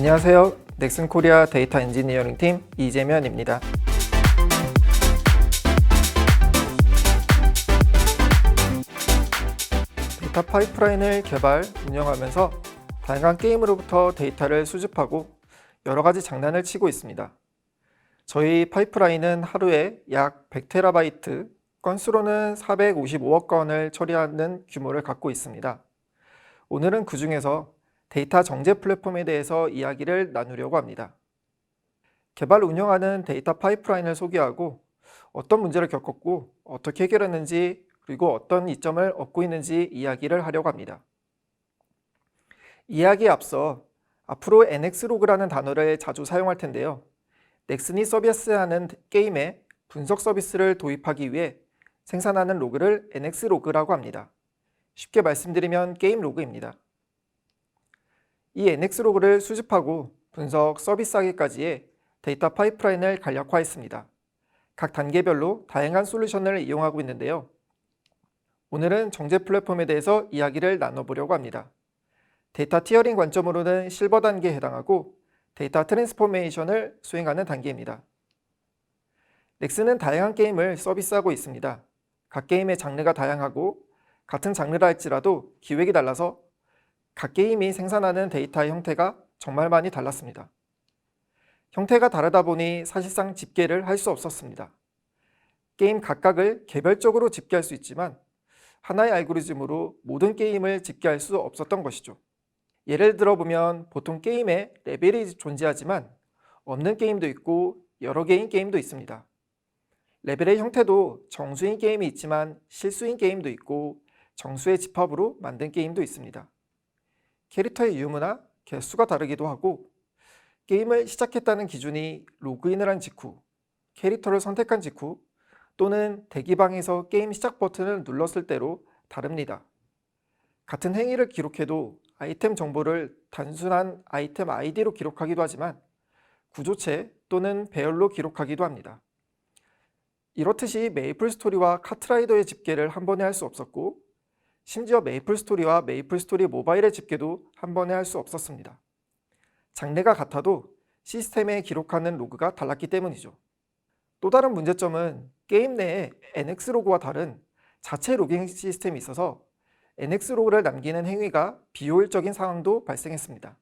안녕하세요. 넥슨코리아 데이터 엔지니어링 팀 이재면입니다. 데이터 파이프라인을 개발, 운영하면서 다양한 게임으로부터 데이터를 수집하고 여러 가지 장난을 치고 있습니다. 저희 파이프라인은 하루에 약 100TB, 건수로는 455억 건을 처리하는 규모를 갖고 있습니다. 오늘은 그 중에서 데이터 정제 플랫폼에 대해서 이야기를 나누려고 합니다. 개발 운영하는 데이터 파이프라인을 소개하고 어떤 문제를 겪었고 어떻게 해결했는지 그리고 어떤 이점을 얻고 있는지 이야기를 하려고 합니다. 이야기에 앞서 앞으로 NX로그라는 단어를 자주 사용할 텐데요. 넥슨이 서비스하는 게임에 분석 서비스를 도입하기 위해 생산하는 로그를 NX로그라고 합니다. 쉽게 말씀드리면 게임 로그입니다. 이 NX로그를 수집하고 분석 서비스하기까지의 데이터 파이프라인을 간략화했습니다. 각 단계별로 다양한 솔루션을 이용하고 있는데요. 오늘은 정제 플랫폼에 대해서 이야기를 나눠보려고 합니다. 데이터 티어링 관점으로는 실버 단계에 해당하고 데이터 트랜스포메이션을 수행하는 단계입니다. 넥슨은 다양한 게임을 서비스하고 있습니다. 각 게임의 장르가 다양하고 같은 장르라 할지라도 기획이 달라서 각 게임이 생산하는 데이터의 형태가 정말 많이 달랐습니다. 형태가 다르다 보니 사실상 집계를 할 수 없었습니다. 게임 각각을 개별적으로 집계할 수 있지만 하나의 알고리즘으로 모든 게임을 집계할 수 없었던 것이죠. 예를 들어보면 보통 게임에 레벨이 존재하지만 없는 게임도 있고 여러 개인 게임도 있습니다. 레벨의 형태도 정수인 게임이 있지만 실수인 게임도 있고 정수의 집합으로 만든 게임도 있습니다. 캐릭터의 유무나 개수가 다르기도 하고 게임을 시작했다는 기준이 로그인을 한 직후, 캐릭터를 선택한 직후 또는 대기방에서 게임 시작 버튼을 눌렀을 때로 다릅니다. 같은 행위를 기록해도 아이템 정보를 단순한 아이템 아이디로 기록하기도 하지만 구조체 또는 배열로 기록하기도 합니다. 이렇듯이 메이플 스토리와 카트라이더의 집계를 한 번에 할 수 없었고 심지어 메이플 스토리와 메이플 스토리 모바일의 집계도 한 번에 할 수 없었습니다. 장르가 같아도 시스템에 기록하는 로그가 달랐기 때문이죠. 또 다른 문제점은 게임 내에 NX로그와 다른 자체 로깅 시스템이 있어서 NX로그를 남기는 행위가 비효율적인 상황도 발생했습니다.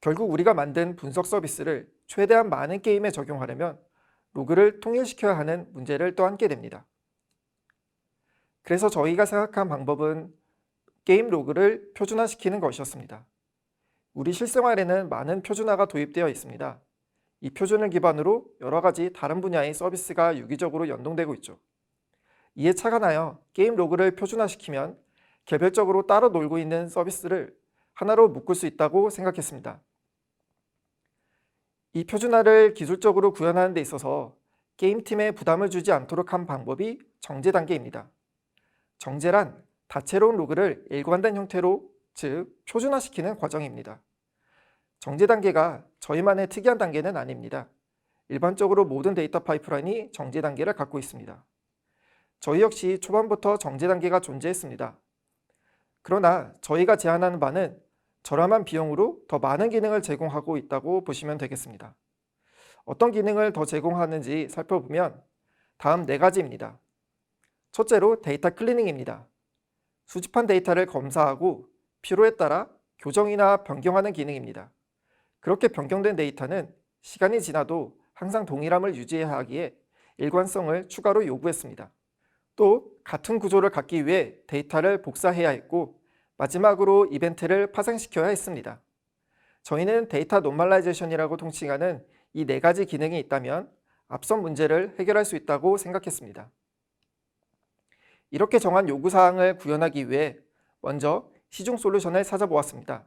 결국 우리가 만든 분석 서비스를 최대한 많은 게임에 적용하려면 로그를 통일시켜야 하는 문제를 떠안게 됩니다. 그래서 저희가 생각한 방법은 게임 로그를 표준화시키는 것이었습니다. 우리 실생활에는 많은 표준화가 도입되어 있습니다. 이 표준을 기반으로 여러 가지 다른 분야의 서비스가 유기적으로 연동되고 있죠. 이에 착안하여 게임 로그를 표준화시키면 개별적으로 따로 놀고 있는 서비스를 하나로 묶을 수 있다고 생각했습니다. 이 표준화를 기술적으로 구현하는 데 있어서 게임팀에 부담을 주지 않도록 한 방법이 정제 단계입니다. 정제란 다채로운 로그를 일관된 형태로, 즉 표준화시키는 과정입니다. 정제 단계가 저희만의 특이한 단계는 아닙니다. 일반적으로 모든 데이터 파이프라인이 정제 단계를 갖고 있습니다. 저희 역시 초반부터 정제 단계가 존재했습니다. 그러나 저희가 제안하는 바는 저렴한 비용으로 더 많은 기능을 제공하고 있다고 보시면 되겠습니다. 어떤 기능을 더 제공하는지 살펴보면 다음 4가지입니다. 첫째로 데이터 클리닝입니다. 수집한 데이터를 검사하고 필요에 따라 교정이나 변경하는 기능입니다. 그렇게 변경된 데이터는 시간이 지나도 항상 동일함을 유지해야 하기에 일관성을 추가로 요구했습니다. 또 같은 구조를 갖기 위해 데이터를 복사해야 했고 마지막으로 이벤트를 파생시켜야 했습니다. 저희는 데이터 노멀라이제이션이라고 통칭하는 이 4가지 기능이 있다면 앞선 문제를 해결할 수 있다고 생각했습니다. 이렇게 정한 요구사항을 구현하기 위해 먼저 시중 솔루션을 찾아보았습니다.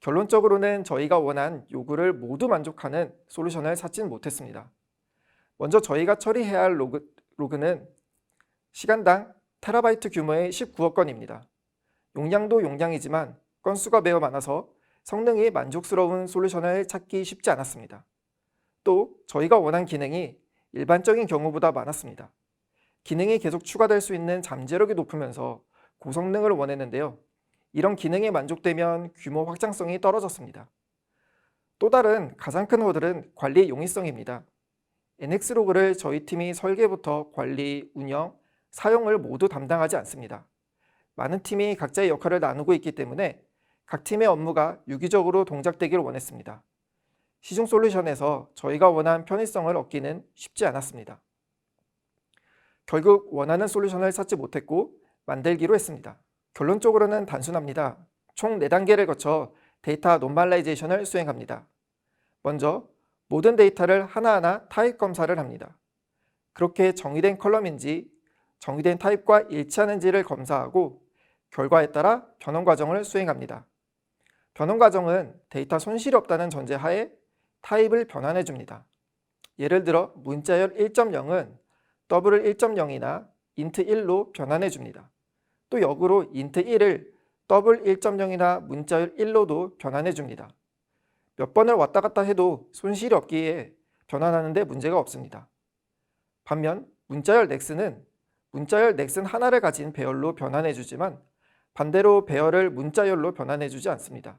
결론적으로는 저희가 원한 요구를 모두 만족하는 솔루션을 찾지는 못했습니다. 먼저 저희가 처리해야 할 로그는 시간당 테라바이트 규모의 19억 건입니다. 용량도 용량이지만 건수가 매우 많아서 성능이 만족스러운 솔루션을 찾기 쉽지 않았습니다. 또 저희가 원한 기능이 일반적인 경우보다 많았습니다. 기능이 계속 추가될 수 있는 잠재력이 높으면서 고성능을 원했는데요. 이런 기능이 만족되면 규모 확장성이 떨어졌습니다. 또 다른 가장 큰 허들은 관리 용이성입니다. NX로그를 저희 팀이 설계부터 관리, 운영, 사용을 모두 담당하지 않습니다. 많은 팀이 각자의 역할을 나누고 있기 때문에 각 팀의 업무가 유기적으로 동작되기를 원했습니다. 시중 솔루션에서 저희가 원한 편의성을 얻기는 쉽지 않았습니다. 결국 원하는 솔루션을 찾지 못했고 만들기로 했습니다. 결론적으로는 단순합니다. 총 4단계를 거쳐 데이터 노멀라이제이션을 수행합니다. 먼저 모든 데이터를 하나하나 타입 검사를 합니다. 그렇게 정의된 컬럼인지 정의된 타입과 일치하는지를 검사하고 결과에 따라 변환 과정을 수행합니다. 변환 과정은 데이터 손실이 없다는 전제하에 타입을 변환해 줍니다. 예를 들어 문자열 1.0은 더블을 1.0이나 int 1로 변환해 줍니다. 또 역으로 int 1을 더블 1.0이나 문자열 1로도 변환해 줍니다. 몇 번을 왔다 갔다 해도 손실이 없기에 변환하는 데 문제가 없습니다. 반면 문자열 넥스는 문자열 넥슨 하나를 가진 배열로 변환해 주지만 반대로 배열을 문자열로 변환해 주지 않습니다.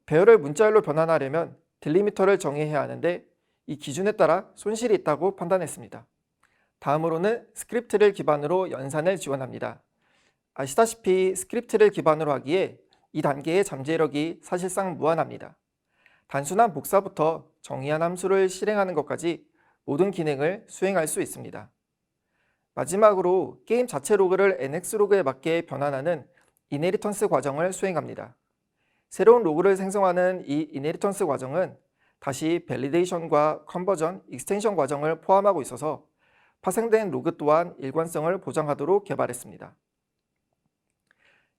배열을 문자열로 변환하려면 딜리미터를 정의해야 하는데 이 기준에 따라 손실이 있다고 판단했습니다. 다음으로는 스크립트를 기반으로 연산을 지원합니다. 아시다시피 스크립트를 기반으로 하기에 이 단계의 잠재력이 사실상 무한합니다. 단순한 복사부터 정의한 함수를 실행하는 것까지 모든 기능을 수행할 수 있습니다. 마지막으로 게임 자체 로그를 NX로그에 맞게 변환하는 이네리턴스 과정을 수행합니다. 새로운 로그를 생성하는 이 이네리턴스 과정은 다시 밸리데이션과 컨버전, 익스텐션 과정을 포함하고 있어서 파생된 로그 또한 일관성을 보장하도록 개발했습니다.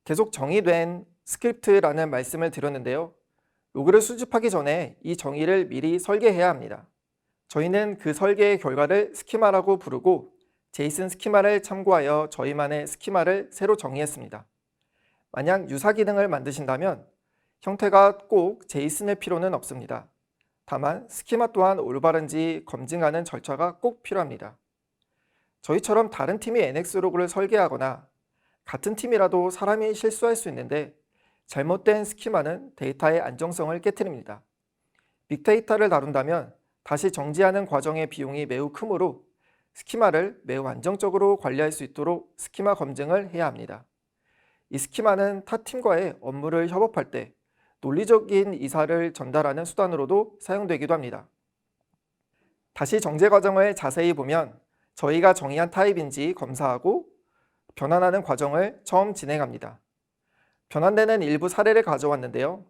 계속 정의된 스크립트라는 말씀을 드렸는데요. 로그를 수집하기 전에 이 정의를 미리 설계해야 합니다. 저희는 그 설계의 결과를 스키마라고 부르고 제이슨 스키마를 참고하여 저희만의 스키마를 새로 정의했습니다. 만약 유사 기능을 만드신다면 형태가 꼭 제이슨일 필요는 없습니다. 다만 스키마 또한 올바른지 검증하는 절차가 꼭 필요합니다. 저희처럼 다른 팀이 NX로그를 설계하거나 같은 팀이라도 사람이 실수할 수 있는데 잘못된 스키마는 데이터의 안정성을 깨트립니다. 빅데이터를 다룬다면 다시 정지하는 과정의 비용이 매우 크므로 스키마를 매우 안정적으로 관리할 수 있도록 스키마 검증을 해야 합니다. 이 스키마는 타 팀과의 업무를 협업할 때 논리적인 이사를 전달하는 수단으로도 사용되기도 합니다. 다시 정제 과정을 자세히 보면 저희가 정의한 타입인지 검사하고 변환하는 과정을 처음 진행합니다. 변환되는 일부 사례를 가져왔는데요.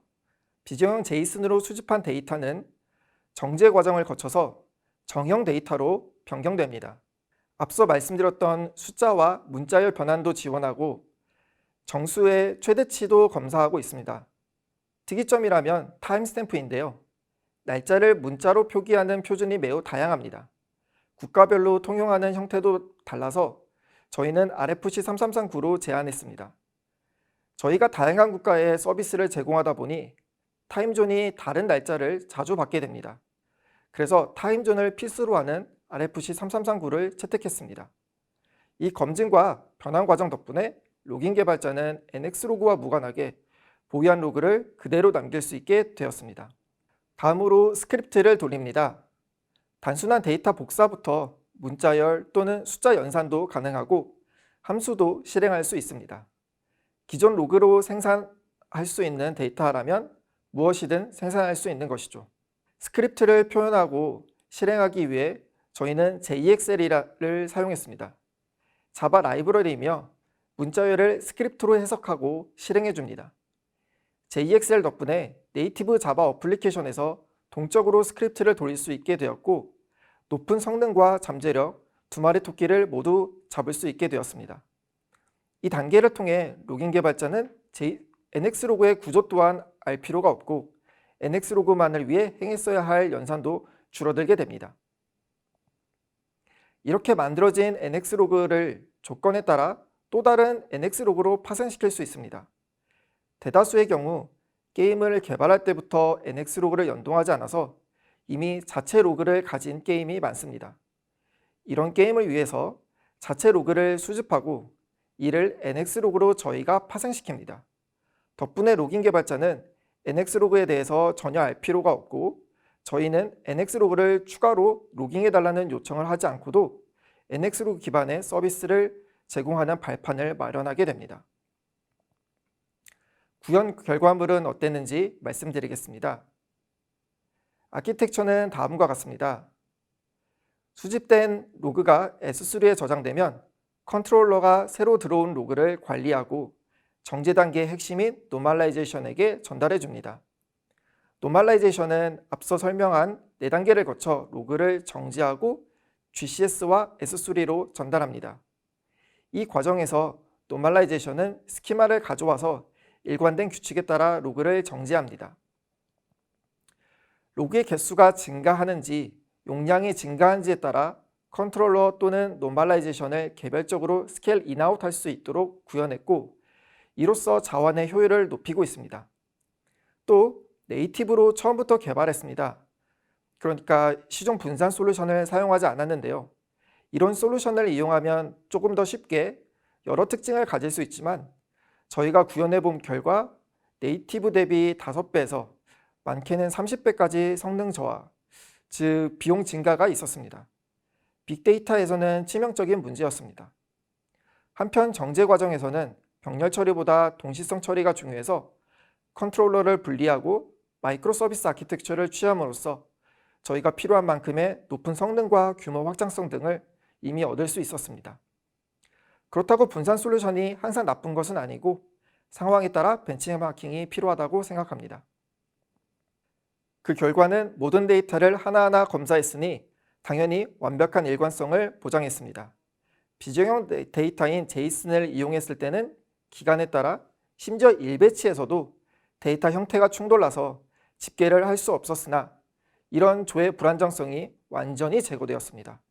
비정형 제이슨으로 수집한 데이터는 정제 과정을 거쳐서 정형 데이터로 변경됩니다. 앞서 말씀드렸던 숫자와 문자열 변환도 지원하고 정수의 최대치도 검사하고 있습니다. 특이점이라면 타임스탬프인데요. 날짜를 문자로 표기하는 표준이 매우 다양합니다. 국가별로 통용하는 형태도 달라서 저희는 RFC 3339로 제안했습니다. 저희가 다양한 국가에 서비스를 제공하다 보니 타임존이 다른 날짜를 자주 받게 됩니다. 그래서 타임존을 필수로 하는 RFC 3339를 채택했습니다. 이 검증과 변환 과정 덕분에 로깅 개발자는 NX로그와 무관하게 보유한 로그를 그대로 남길 수 있게 되었습니다. 다음으로 스크립트를 돌립니다. 단순한 데이터 복사부터 문자열 또는 숫자 연산도 가능하고 함수도 실행할 수 있습니다. 기존 로그로 생산할 수 있는 데이터라면 무엇이든 생산할 수 있는 것이죠. 스크립트를 표현하고 실행하기 위해 저희는 JXL을 사용했습니다. 자바 라이브러리이며 문자열을 스크립트로 해석하고 실행해 줍니다. JXL 덕분에 네이티브 자바 어플리케이션에서 동적으로 스크립트를 돌릴 수 있게 되었고 높은 성능과 잠재력, 두 마리 토끼를 모두 잡을 수 있게 되었습니다. 이 단계를 통해 로깅 개발자는 NX로그의 구조 또한 알 필요가 없고 NX로그만을 위해 행했어야 할 연산도 줄어들게 됩니다. 이렇게 만들어진 NX로그를 조건에 따라 또 다른 NX로그로 파생시킬 수 있습니다. 대다수의 경우 게임을 개발할 때부터 NX로그를 연동하지 않아서 이미 자체 로그를 가진 게임이 많습니다. 이런 게임을 위해서 자체 로그를 수집하고 이를 NX로그로 저희가 파생시킵니다. 덕분에 로깅 개발자는 NX로그에 대해서 전혀 알 필요가 없고 저희는 NX로그를 추가로 로깅해달라는 요청을 하지 않고도 NX로그 기반의 서비스를 제공하는 발판을 마련하게 됩니다. 구현 결과물은 어땠는지 말씀드리겠습니다. 아키텍처는 다음과 같습니다. 수집된 로그가 S3에 저장되면 컨트롤러가 새로 들어온 로그를 관리하고 정제 단계의 핵심인 노멀라이제이션에게 전달해 줍니다. 노멀라이제이션은 앞서 설명한 4단계를 거쳐 로그를 정지하고 GCS와 S3로 전달합니다. 이 과정에서 노멀라이제이션은 스키마를 가져와서 일관된 규칙에 따라 로그를 정지합니다. 로그의 개수가 증가하는지 용량이 증가하는지에 따라 컨트롤러 또는 노멀라이제이션을 개별적으로 스케일 인아웃 할 수 있도록 구현했고 이로써 자원의 효율을 높이고 있습니다. 또 네이티브로 처음부터 개발했습니다. 그러니까 시중 분산 솔루션을 사용하지 않았는데요. 이런 솔루션을 이용하면 조금 더 쉽게 여러 특징을 가질 수 있지만 저희가 구현해 본 결과 네이티브 대비 5배에서 많게는 30배까지 성능 저하, 즉 비용 증가가 있었습니다. 빅데이터에서는 치명적인 문제였습니다. 한편 정제 과정에서는 병렬 처리보다 동시성 처리가 중요해서 컨트롤러를 분리하고 마이크로 서비스 아키텍처를 취함으로써 저희가 필요한 만큼의 높은 성능과 규모 확장성 등을 이미 얻을 수 있었습니다. 그렇다고 분산 솔루션이 항상 나쁜 것은 아니고 상황에 따라 벤치마킹이 필요하다고 생각합니다. 그 결과는 모든 데이터를 하나하나 검사했으니 당연히 완벽한 일관성을 보장했습니다. 비정형 데이터인 제이슨을 이용했을 때는 기간에 따라 심지어 1배치에서도 데이터 형태가 충돌나서 집계를 할 수 없었으나 이런 조회 불안정성이 완전히 제거되었습니다.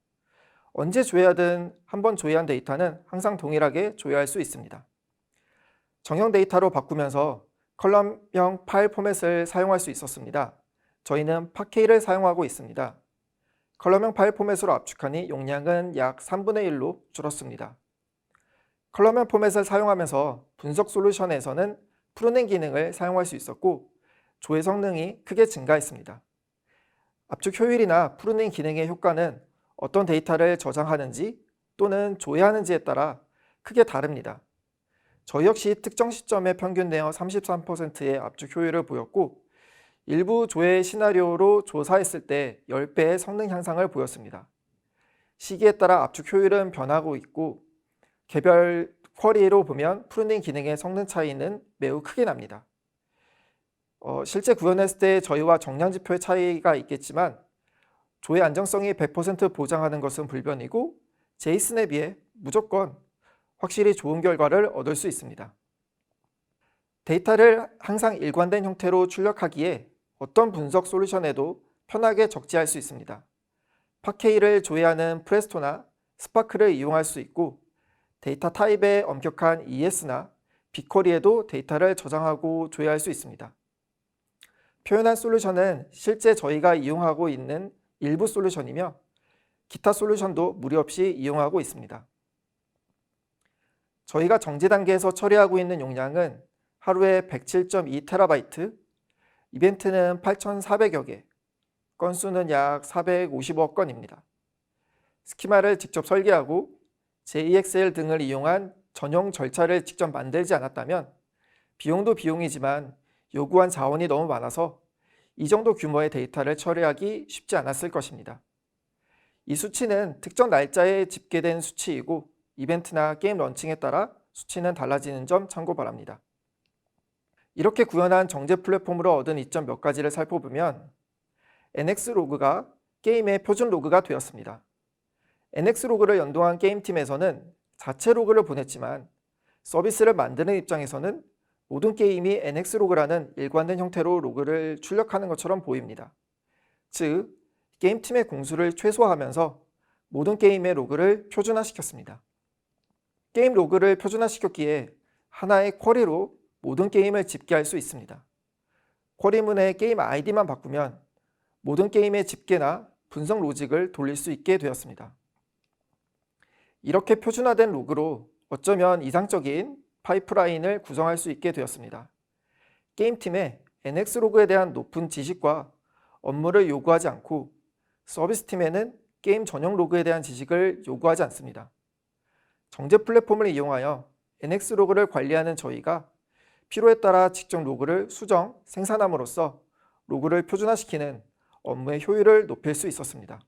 언제 조회하든 한번 조회한 데이터는 항상 동일하게 조회할 수 있습니다. 정형 데이터로 바꾸면서 컬럼형 파일 포맷을 사용할 수 있었습니다. 저희는 파케이를 사용하고 있습니다. 컬럼형 파일 포맷으로 압축하니 용량은 약 3분의 1로 줄었습니다. 컬럼형 포맷을 사용하면서 분석 솔루션에서는 프로넨 기능을 사용할 수 있었고 조회 성능이 크게 증가했습니다. 압축 효율이나 프로넨 기능의 효과는 어떤 데이터를 저장하는지 또는 조회하는지에 따라 크게 다릅니다. 저희 역시 특정 시점에 평균 내어 33%의 압축 효율을 보였고 일부 조회 시나리오로 조사했을 때 10배의 성능 향상을 보였습니다. 시기에 따라 압축 효율은 변하고 있고 개별 쿼리로 보면 프로넨 기능의 성능 차이는 매우 크게 납니다. 실제 구현했을 때 저희와 정량 지표의 차이가 있겠지만 조회 안정성이 100% 보장하는 것은 불변이고 제이슨에 비해 무조건 확실히 좋은 결과를 얻을 수 있습니다. 데이터를 항상 일관된 형태로 출력하기에 어떤 분석 솔루션에도 편하게 적재할 수 있습니다. 파케이를 조회하는 프레스토나 스파크를 이용할 수 있고 데이터 타입에 엄격한 ES나 빅쿼리에도 데이터를 저장하고 조회할 수 있습니다. 표현한 솔루션은 실제 저희가 이용하고 있는 일부 솔루션이며 기타 솔루션도 무리 없이 이용하고 있습니다. 저희가 정제 단계에서 처리하고 있는 용량은 하루에 107.2TB, 이벤트는 8,400여 개, 건수는 약 455억 건입니다. 스키마를 직접 설계하고 JEXL 등을 이용한 전용 절차를 직접 만들지 않았다면 비용도 비용이지만 요구한 자원이 너무 많아서 이 정도 규모의 데이터를 처리하기 쉽지 않았을 것입니다. 이 수치는 특정 날짜에 집계된 수치이고 이벤트나 게임 런칭에 따라 수치는 달라지는 점 참고 바랍니다. 이렇게 구현한 정제 플랫폼으로 얻은 이점 몇 가지를 살펴보면 NX로그가 게임의 표준 로그가 되었습니다. NX로그를 연동한 게임팀에서는 자체 로그를 보냈지만 서비스를 만드는 입장에서는 모든 게임이 NX로그라는 일관된 형태로 로그를 출력하는 것처럼 보입니다. 즉, 게임팀의 공수를 최소화하면서 모든 게임의 로그를 표준화시켰습니다. 게임 로그를 표준화시켰기에 하나의 쿼리로 모든 게임을 집계할 수 있습니다. 쿼리문의 게임 아이디만 바꾸면 모든 게임의 집계나 분석 로직을 돌릴 수 있게 되었습니다. 이렇게 표준화된 로그로 어쩌면 이상적인 파이프라인을 구성할 수 있게 되었습니다. 게임팀의 NX로그에 대한 높은 지식과 업무를 요구하지 않고 서비스팀에는 게임 전용 로그에 대한 지식을 요구하지 않습니다. 정제 플랫폼을 이용하여 NX로그를 관리하는 저희가 필요에 따라 직접 로그를 수정, 생산함으로써 로그를 표준화시키는 업무의 효율을 높일 수 있었습니다.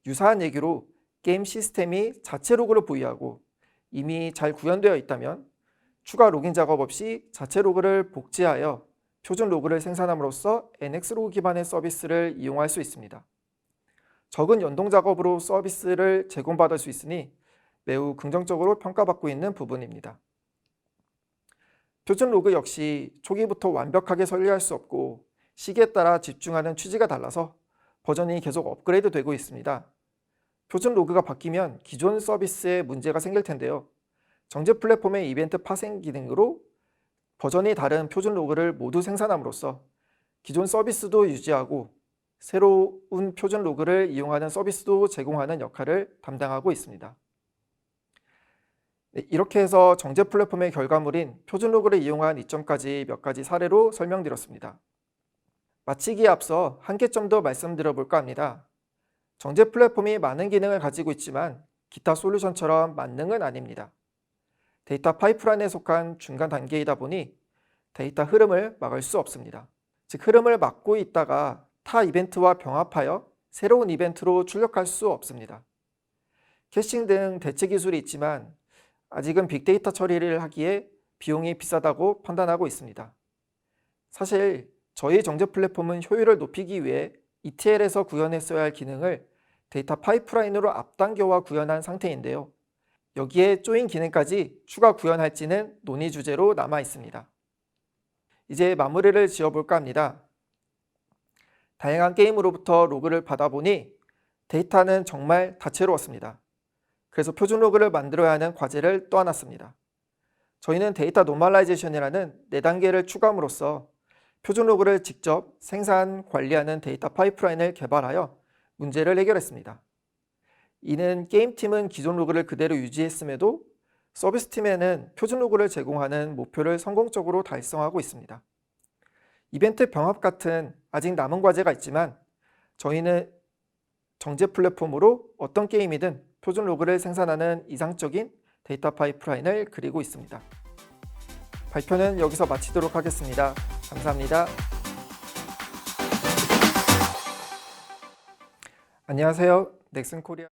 유사한 얘기로 게임 시스템이 자체 로그를 보유하고 이미 잘 구현되어 있다면 추가 로깅 작업 없이 자체 로그를 복제하여 표준 로그를 생산함으로써 NX로그 기반의 서비스를 이용할 수 있습니다. 적은 연동 작업으로 서비스를 제공받을 수 있으니 매우 긍정적으로 평가받고 있는 부분입니다. 표준 로그 역시 초기부터 완벽하게 설계할 수 없고 시기에 따라 집중하는 취지가 달라서 버전이 계속 업그레이드 되고 있습니다. 표준 로그가 바뀌면 기존 서비스에 문제가 생길 텐데요. 정제 플랫폼의 이벤트 파생 기능으로 버전이 다른 표준 로그를 모두 생산함으로써 기존 서비스도 유지하고 새로운 표준 로그를 이용하는 서비스도 제공하는 역할을 담당하고 있습니다. 이렇게 해서 정제 플랫폼의 결과물인 표준 로그를 이용한 이점까지 몇 가지 사례로 설명드렸습니다. 마치기에 앞서 한 개점 더 말씀드려 볼까 합니다. 정제 플랫폼이 많은 기능을 가지고 있지만 기타 솔루션처럼 만능은 아닙니다. 데이터 파이프라인에 속한 중간 단계이다 보니 데이터 흐름을 막을 수 없습니다. 즉 흐름을 막고 있다가 타 이벤트와 병합하여 새로운 이벤트로 출력할 수 없습니다. 캐싱 등 대체 기술이 있지만 아직은 빅데이터 처리를 하기에 비용이 비싸다고 판단하고 있습니다. 사실 저희 정제 플랫폼은 효율을 높이기 위해 ETL에서 구현했어야 할 기능을 데이터 파이프라인으로 앞당겨와 구현한 상태인데요. 여기에 조인 기능까지 추가 구현할지는 논의 주제로 남아 있습니다. 이제 마무리를 지어볼까 합니다. 다양한 게임으로부터 로그를 받아보니 데이터는 정말 다채로웠습니다. 그래서 표준 로그를 만들어야 하는 과제를 떠안았습니다. 저희는 데이터 노멀라이제이션이라는 4단계를 추가함으로써 표준 로그를 직접 생산, 관리하는 데이터 파이프라인을 개발하여 문제를 해결했습니다. 이는 게임팀은 기존 로그를 그대로 유지했음에도 서비스팀에는 표준 로그를 제공하는 목표를 성공적으로 달성하고 있습니다. 이벤트 병합 같은 아직 남은 과제가 있지만 저희는 정제 플랫폼으로 어떤 게임이든 표준 로그를 생산하는 이상적인 데이터 파이프라인을 그리고 있습니다. 발표는 여기서 마치도록 하겠습니다. 감사합니다. 안녕하세요. 넥슨 코리아